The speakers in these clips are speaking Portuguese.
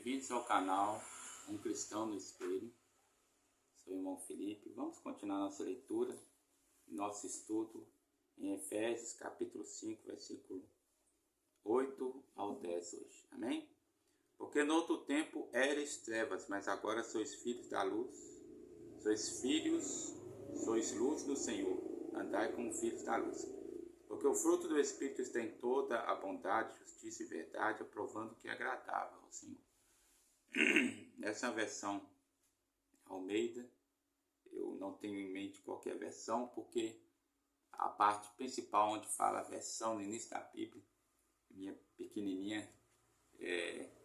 Bem-vindos ao canal Um Cristão no Espelho. Sou o irmão Felipe. Vamos continuar nossa leitura, nosso estudo em Efésios capítulo 5, versículo 8 ao 10 hoje. Amém? Porque no outro tempo eres trevas, mas agora sois filhos da luz. Sois luz do Senhor. Andai como filhos da luz. Porque o fruto do Espírito está em toda a bondade, justiça e verdade, aprovando que é agradável ao Senhor. Essa é a versão Almeida. Eu não tenho em mente qualquer versão, porque a parte principal onde fala a versão no início da Bíblia, minha pequenininha,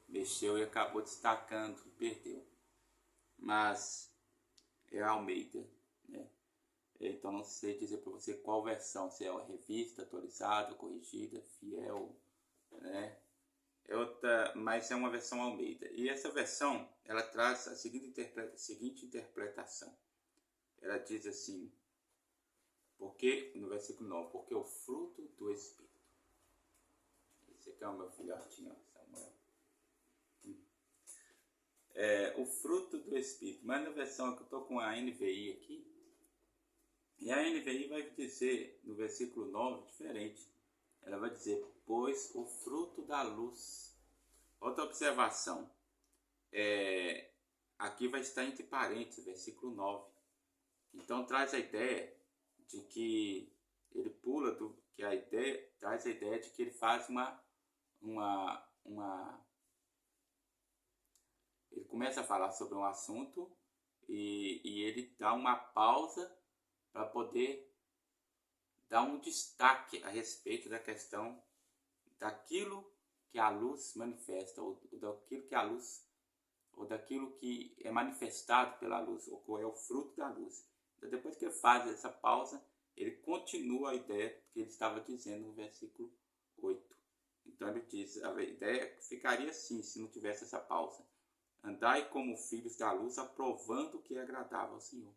mexeu e acabou destacando e perdeu. Mas é a Almeida, né? Então não sei dizer para você qual versão, se é a revista, atualizada, corrigida, fiel, né? Mas é uma versão Almeida. E essa versão, ela traz a seguinte interpretação. Ela diz assim, no versículo 9, porque o fruto do Espírito. Esse aqui é o meu filhotinho, Samuel. O fruto do Espírito. Mas na versão que eu estou com a NVI aqui, e a NVI vai dizer, no versículo 9, diferente. Ela vai dizer, pois o fruto da luz. Outra observação. Aqui vai estar entre parênteses, versículo 9. Então traz a ideia de que ele traz a ideia de que ele faz ele começa a falar sobre um assunto e ele dá uma pausa para poder dar um destaque a respeito da questão daquilo que a luz manifesta, ou daquilo que é manifestado pela luz, ou qual é o fruto da luz. Então, depois que ele faz essa pausa, ele continua a ideia que ele estava dizendo no versículo 8. Então ele diz, a ideia ficaria assim, se não tivesse essa pausa. Andai como filhos da luz, aprovando o que é agradável ao Senhor.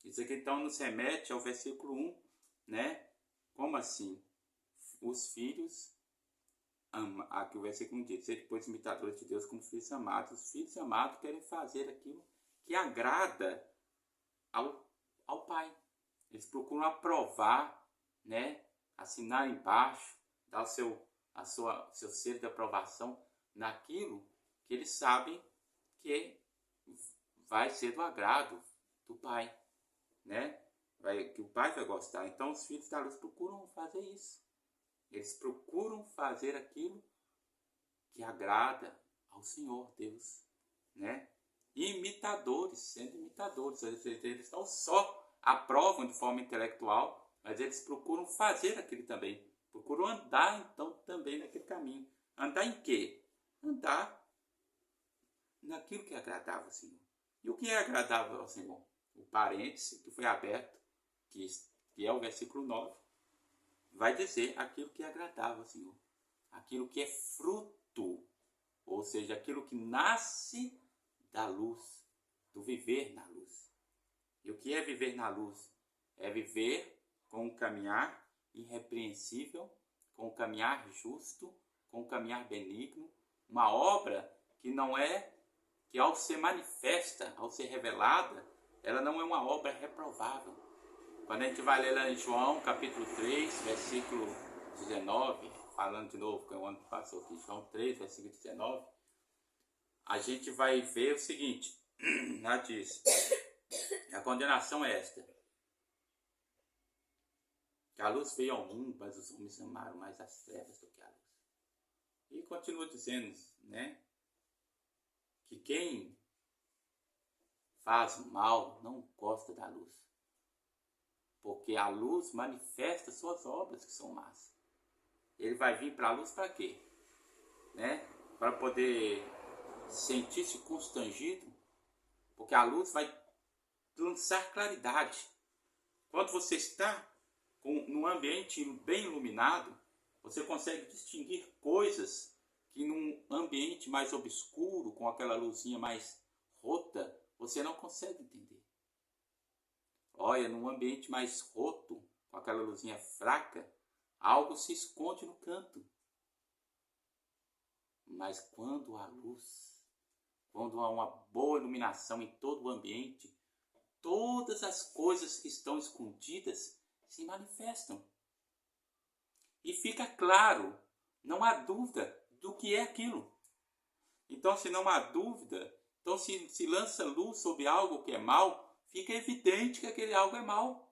Isso aqui então nos remete ao versículo 1, né? Como assim? Os filhos, aqui o versículo 1 diz, ser depois imitadores de Deus como filhos amados. Os filhos amados querem fazer aquilo que agrada ao Pai. Eles procuram aprovar, né? Assinar embaixo, dar seu selo de aprovação naquilo que eles sabem que vai ser do agrado do Pai, né? Que o Pai vai gostar. Então os filhos da luz procuram fazer isso. Eles procuram fazer aquilo que agrada ao Senhor Deus, né? Sendo imitadores. Eles não só aprovam de forma intelectual, mas eles procuram fazer aquilo também. Procuram andar, então, também naquele caminho. Andar em quê? Andar naquilo que é agradável ao Senhor. E o que é agradável ao Senhor? O parêntese que foi aberto, que é o versículo 9, vai dizer aquilo que é agradável ao Senhor. Aquilo que é fruto, ou seja, aquilo que nasce da luz, do viver na luz. E o que é viver na luz? É viver com um caminhar irrepreensível, com um caminhar justo, com um caminhar benigno, uma obra que não é, que ao ser manifesta, ao ser revelada, ela não é uma obra reprovável. Quando a gente vai ler lá em João, capítulo 3, versículo 19, falando de novo, que é o ano que passou aqui, João 3, versículo 19, a gente vai ver o seguinte, lá diz, a condenação é esta, que a luz veio ao mundo, mas os homens amaram mais as trevas do que a luz. E continua dizendo, né, que quem faz mal não gosta da luz, porque a luz manifesta suas obras que são más. Ele vai vir para a luz para quê? Né? Para poder sentir-se constrangido, porque a luz vai lançar claridade. Quando você está num ambiente bem iluminado, você consegue distinguir coisas que num ambiente mais obscuro, com aquela luzinha mais rota, você não consegue entender. Olha, num ambiente mais roto, com aquela luzinha fraca, algo se esconde no canto. Mas quando a luz quando há uma boa iluminação em todo o ambiente, todas as coisas que estão escondidas se manifestam. E fica claro, não há dúvida do que é aquilo. Então, se não há dúvida, então se lança luz sobre algo que é mal, fica evidente que aquele algo é mal.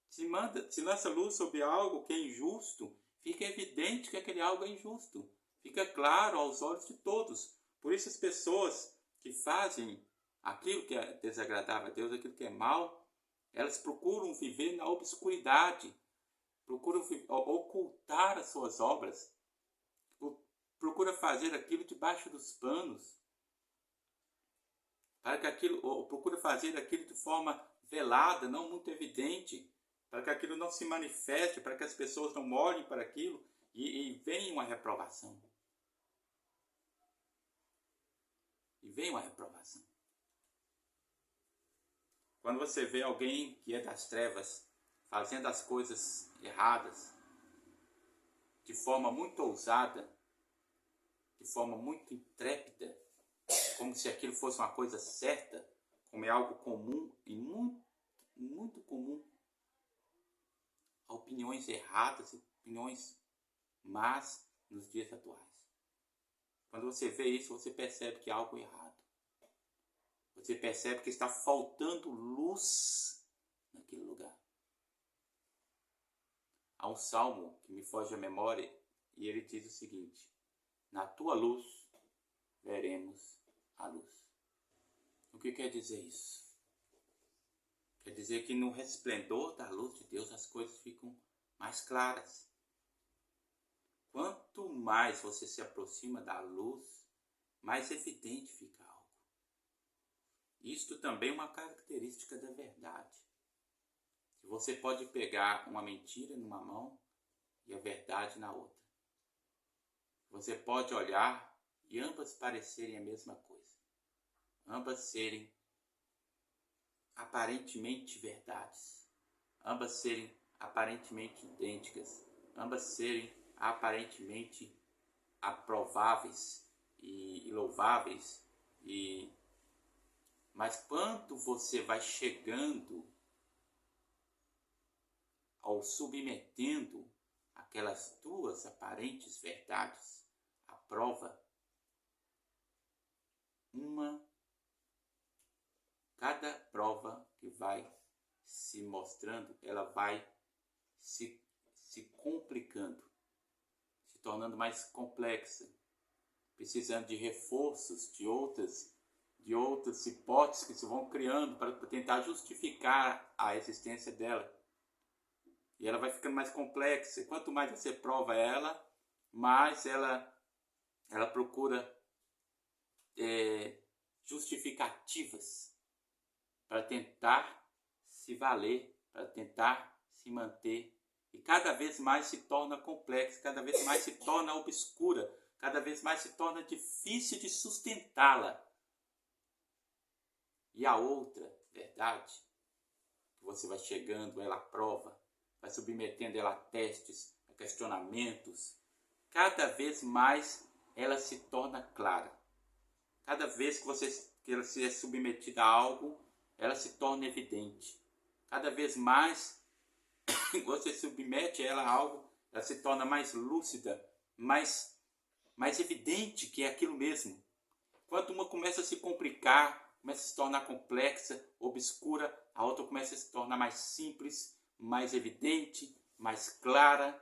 Se lança luz sobre algo que é injusto, fica evidente que aquele algo é injusto. Fica claro aos olhos de todos. Por isso as pessoas que fazem aquilo que é desagradável a Deus, aquilo que é mal, elas procuram viver na obscuridade, procuram ocultar as suas obras, procura fazer aquilo debaixo dos panos, para que aquilo, ou procura fazer aquilo de forma velada, não muito evidente, para que aquilo não se manifeste, para que as pessoas não olhem para aquilo e venha uma reprovação. E vem uma reprovação. Quando você vê alguém que é das trevas fazendo as coisas erradas de forma muito ousada, de forma muito intrépida, como se aquilo fosse uma coisa certa, como é algo comum e muito comum, opiniões erradas, opiniões más nos dias atuais. Quando você vê isso, você percebe que há algo errado. Você percebe que está faltando luz naquele lugar. Há um salmo que me foge à memória e ele diz o seguinte: na tua luz veremos a luz. O que quer dizer isso? Quer dizer que no resplendor da luz de Deus as coisas ficam mais claras. Quanto mais você se aproxima da luz, mais evidente fica algo. Isto também é uma característica da verdade. Você pode pegar uma mentira numa mão e a verdade na outra. Você pode olhar e ambas parecerem a mesma coisa. Ambas serem aparentemente verdades. Ambas serem aparentemente idênticas. Ambas serem aparentemente aprováveis e louváveis. Mas quando você vai chegando ao submetendo aquelas duas aparentes verdades à prova, cada prova que vai se mostrando, ela vai se complicando, se tornando mais complexa, precisando de reforços, de outras hipóteses que se vão criando para tentar justificar a existência dela. E ela vai ficando mais complexa. E quanto mais você prova ela, mais ela procura justificativas para tentar se valer, para tentar se manter. E cada vez mais se torna complexa, cada vez mais se torna obscura, cada vez mais se torna difícil de sustentá-la. E a outra verdade, que você vai chegando, ela prova, vai submetendo ela a testes, a questionamentos, cada vez mais ela se torna clara. Cada vez que ela se é submetida a algo, ela se torna evidente. Cada vez mais você submete ela a algo, ela se torna mais lúcida, mais evidente que é aquilo mesmo. Quando uma começa a se complicar, começa a se tornar complexa, obscura, a outra começa a se tornar mais simples, mais evidente, mais clara.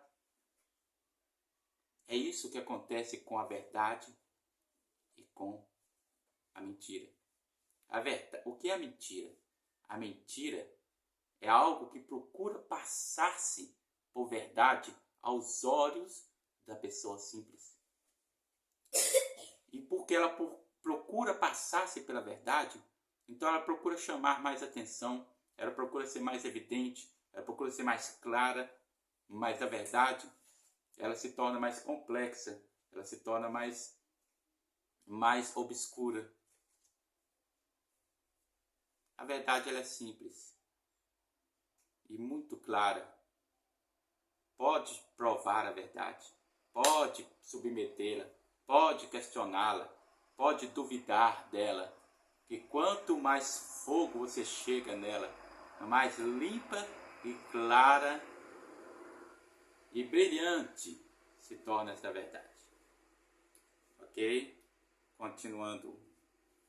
É isso que acontece com a verdade e com a mentira. O que é a mentira? A mentira é algo que procura passar-se por verdade aos olhos da pessoa simples. E porque ela procura passar-se pela verdade, então ela procura chamar mais atenção, ela procura ser mais evidente, ela procura ser mais clara, mas a verdade, ela se torna mais complexa, ela se torna mais obscura. A verdade, ela é simples e muito clara. Pode provar a verdade, pode submetê-la, pode questioná-la, pode duvidar dela, que quanto mais fogo você chega nela, mais limpa e clara e brilhante se torna essa verdade. Ok? Continuando,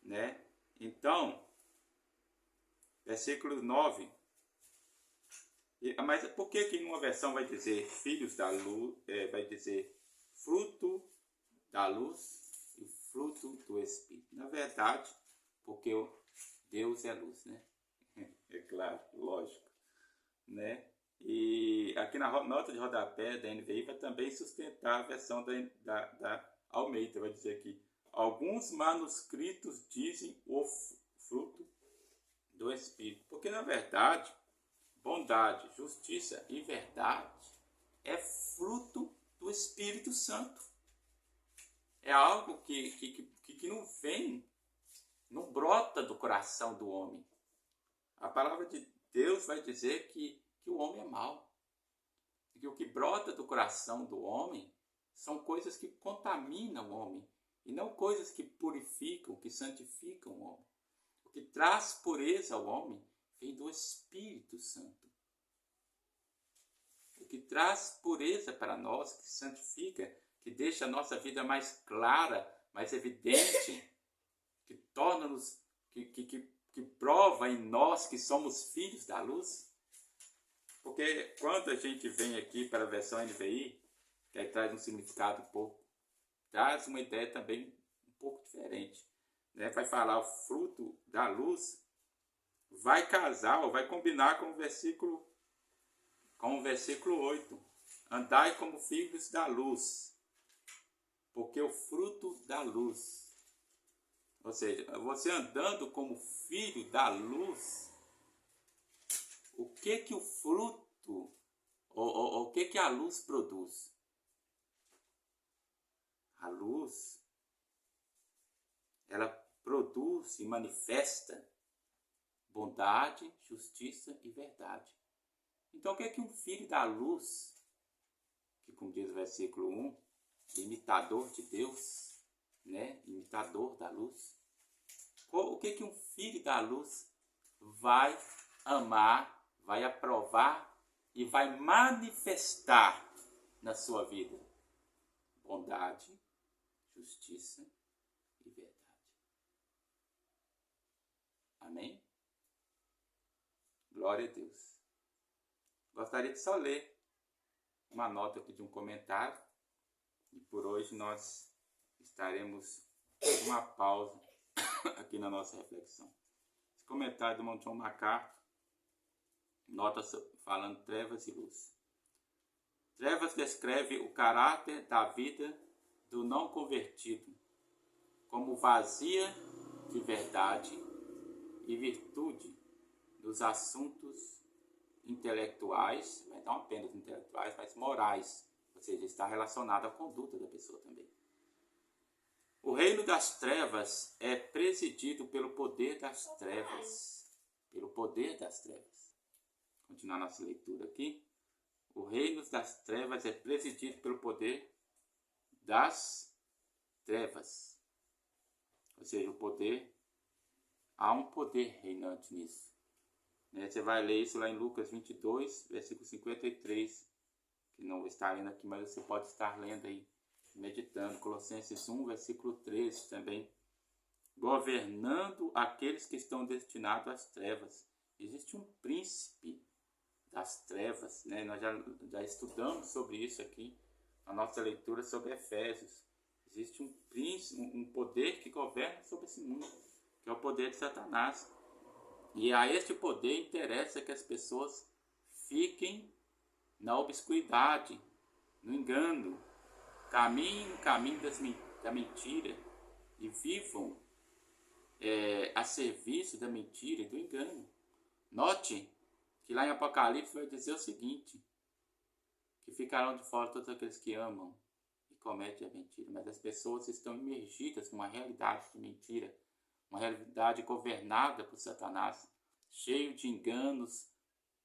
né? Então, versículo 9. Mas por que que em uma versão vai dizer filhos da luz, vai dizer fruto da luz e fruto do Espírito? Na verdade, porque Deus é luz, né? É claro, lógico, né? E aqui na nota de rodapé da NVI vai também sustentar a versão da Almeida, vai dizer aqui: alguns manuscritos dizem o fruto do Espírito, porque na verdade, bondade, justiça e verdade é fruto do Espírito Santo. É algo que não vem, não brota do coração do homem. A palavra de Deus vai dizer que o homem é mau. Que o que brota do coração do homem são coisas que contaminam o homem e não coisas que purificam, que santificam o homem. O que traz pureza ao homem vem do Espírito Santo. O que traz pureza para nós, que santifica, que deixa a nossa vida mais clara, mais evidente, que torna-nos, que prova em nós que somos filhos da luz. Porque quando a gente vem aqui para a versão NVI, que aí traz um significado um pouco, traz uma ideia também um pouco diferente, né? Vai falar o fruto da luz, vai casar ou vai combinar com o versículo 8. Andai como filhos da luz, porque o fruto da luz, ou seja, você andando como filho da luz, o que o fruto, o que a luz produz? A luz, ela produz e manifesta bondade, justiça e verdade. Então, o que um filho da luz, que como diz o versículo 1, imitador de Deus, né? Imitador da luz, o que um filho da luz vai amar, vai aprovar e vai manifestar na sua vida? Bondade, justiça e verdade. Amém? Glória a Deus. Gostaria de só ler uma nota aqui de um comentário, e por hoje nós estaremos com uma pausa aqui na nossa reflexão. Esse comentário do John MacArthur, nota falando trevas e luz. Trevas descreve o caráter da vida do não convertido como vazia de verdade e virtude nos assuntos intelectuais, não apenas intelectuais, mas morais, ou seja, está relacionado à conduta da pessoa também. O reino das trevas é presidido pelo poder das trevas. Pelo poder das trevas. Continuar nossa leitura aqui. O reino das trevas é presidido pelo poder das trevas. Ou seja, o poder, há um poder reinante nisso. Você vai ler isso lá em Lucas 22, versículo 53, que não está lendo aqui, mas você pode estar lendo aí, meditando. Colossenses 1, versículo 13 também. Governando aqueles que estão destinados às trevas. Existe um príncipe das trevas, né? Nós já estudamos sobre isso aqui, na nossa leitura sobre Efésios. Existe um príncipe, um poder que governa sobre esse mundo, que é o poder de Satanás. E a este poder interessa que as pessoas fiquem na obscuridade, no engano, caminhem no caminho da mentira e vivam a serviço da mentira e do engano. Note que lá em Apocalipse vai dizer o seguinte, que ficarão de fora todos aqueles que amam e cometem a mentira, mas as pessoas estão imergidas numa realidade de mentira, uma realidade governada por Satanás, cheio de enganos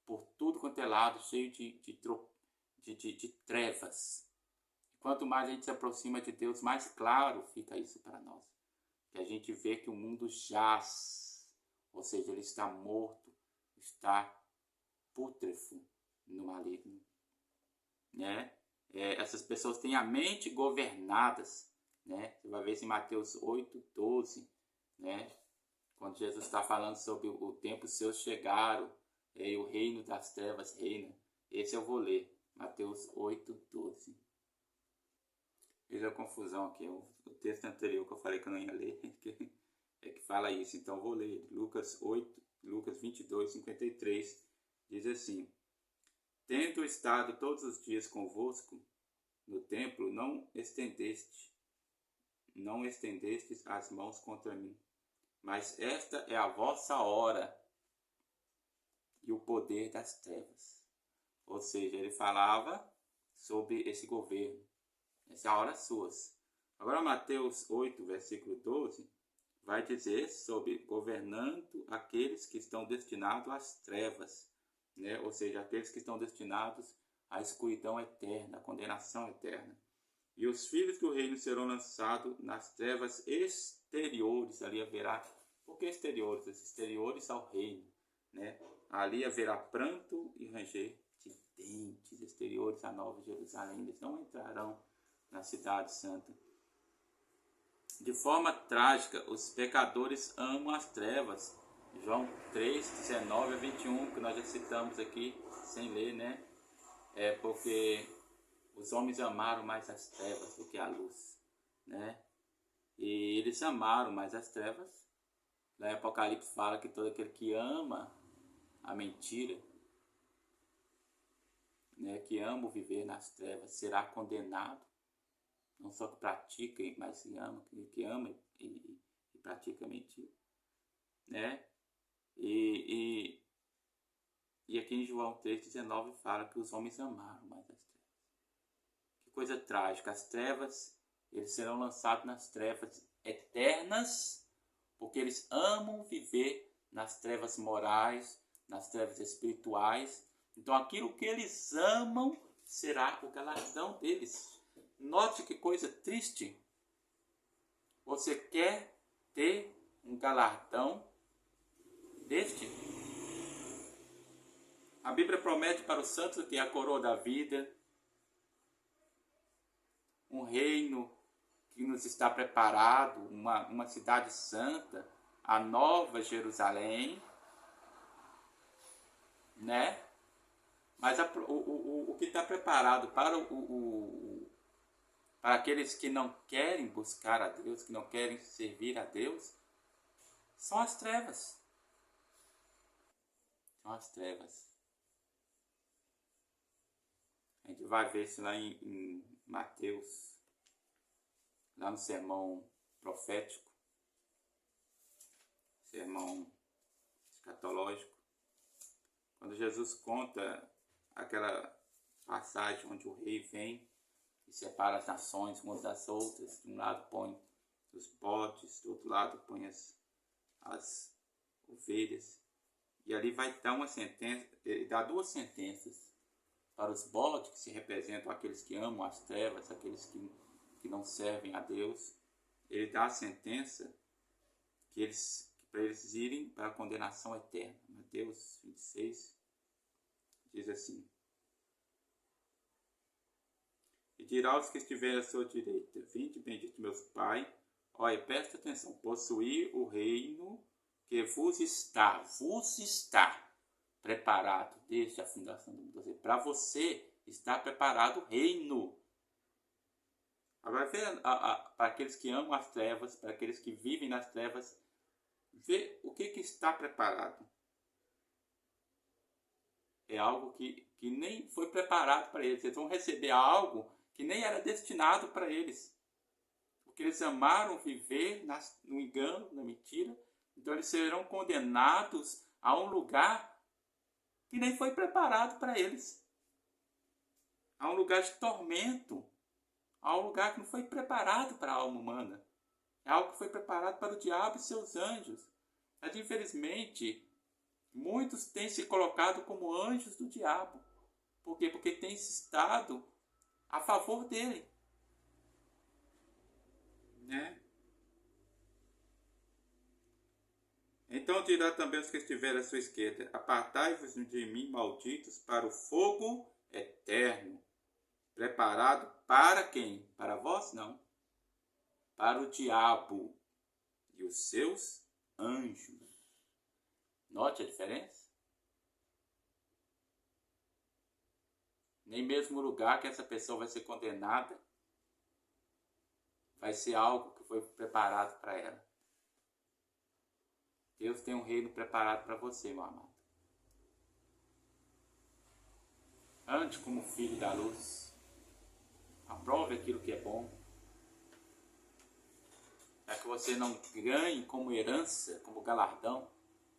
por tudo quanto é lado, cheio de trevas. Quanto mais a gente se aproxima de Deus, mais claro fica isso para nós. gente vê que o mundo jaz, ou seja, ele está morto, está pútrefo no maligno, né? Essas pessoas têm a mente governadas, né? Você vai ver isso em Mateus 8:12, né? Quando Jesus está falando sobre o tempo seus chegaram, e o reino das trevas reina. Esse eu vou ler, Mateus 8:12. Fiz a confusão aqui, o texto anterior que eu falei que eu não ia ler, é que fala isso, então eu vou ler. Lucas 22:53, diz assim: Tendo estado todos os dias convosco no templo, não estendestes as mãos contra mim, mas esta é a vossa hora e o poder das trevas. Ou seja, ele falava sobre esse governo, essa é a hora suas. Agora Mateus 8, versículo 12, vai dizer sobre governando aqueles que estão destinados às trevas, né? Ou seja, aqueles que estão destinados à escuridão eterna, à condenação eterna. E os filhos do reino serão lançados nas trevas exteriores, ali haverá, por que exteriores? Exteriores ao reino, né? Ali haverá pranto e ranger de dentes, exteriores à Nova Jerusalém. Eles não entrarão na cidade santa. De forma trágica, os pecadores amam as trevas. João 3:19-21, que nós já citamos aqui, sem ler, né? É porque os homens amaram mais as trevas do que a luz, né? E eles amaram mais as trevas. Lá em Apocalipse fala que todo aquele que ama a mentira, né, que ama viver nas trevas, será condenado. Não só que pratica, mas que ama e pratica mentira, né? E aqui em João 3:19 fala que os homens amaram mais as trevas. Que coisa trágica, as trevas, eles serão lançados nas trevas eternas, porque eles amam viver nas trevas morais, nas trevas espirituais. Então aquilo que eles amam será o galardão deles. Note que coisa triste. Você quer ter um galardão deste? A Bíblia promete para os santos que é a coroa da vida, um reino que nos está preparado, uma cidade santa, a Nova Jerusalém, né? Mas o que está preparado para para aqueles que não querem buscar a Deus, que não querem servir a Deus, são as trevas. São as trevas. A gente vai ver isso lá em Mateus, lá no sermão profético, sermão escatológico, quando Jesus conta aquela passagem onde o rei vem e separa as nações umas das outras. De um lado põe os bodes, do outro lado põe as ovelhas. E ali vai dar uma sentença, ele dá duas sentenças para os bodes, que se representam aqueles que amam as trevas, aqueles que não servem a Deus. Ele dá a sentença para eles irem para a condenação eterna. Mateus 26 diz assim: E dirá aos que estiverem à sua direita: Vinde, bendito meus Pai. Olha, presta atenção: possuir o reino que vos está preparado desde a fundação do mundo. Para você está preparado o reino. Agora, para aqueles que amam as trevas, para aqueles que vivem nas trevas, vê o que está preparado. É algo que nem foi preparado para eles. Eles vão receber algo que nem era destinado para eles. Porque eles amaram viver no engano, na mentira. Então eles serão condenados a um lugar que nem foi preparado para eles. A um lugar de tormento. A um lugar que não foi preparado para a alma humana. É algo que foi preparado para o diabo e seus anjos. Mas infelizmente, muitos têm se colocado como anjos do diabo. Por quê? Porque têm estado a favor dele, né? Então dirá também os que estiverem à sua esquerda: apartai-vos de mim, malditos, para o fogo eterno, preparado para quem? Para vós? Não. Para o diabo e os seus anjos. Note a diferença? Nem mesmo o lugar que essa pessoa vai ser condenada vai ser algo que foi preparado para ela. Deus tem um reino preparado para você, meu amado. Ande como filho da luz. Aprove aquilo que é bom. Para que você não ganhe como herança, como galardão,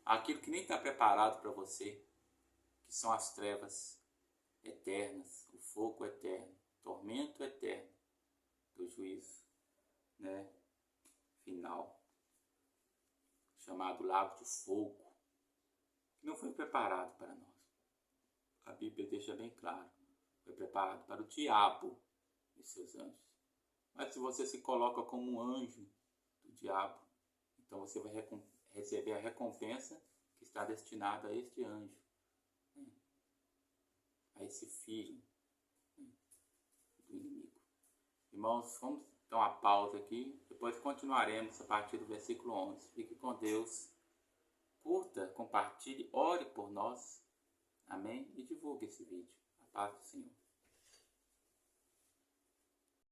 aquilo que nem está preparado para você, que são as trevas eternas, o fogo eterno, tormento eterno do juízo, né, final, chamado lago de fogo, que não foi preparado para nós. A Bíblia deixa bem claro, foi preparado para o diabo e seus anjos. Mas se você se coloca como um anjo do diabo, então você vai receber a recompensa que está destinada a este anjo, né, a esse filho, né, do inimigo. Irmãos, vamos dar uma pausa aqui, depois continuaremos a partir do versículo 11. Fique com Deus, curta, compartilhe, ore por nós, amém? E divulgue esse vídeo. A paz do Senhor.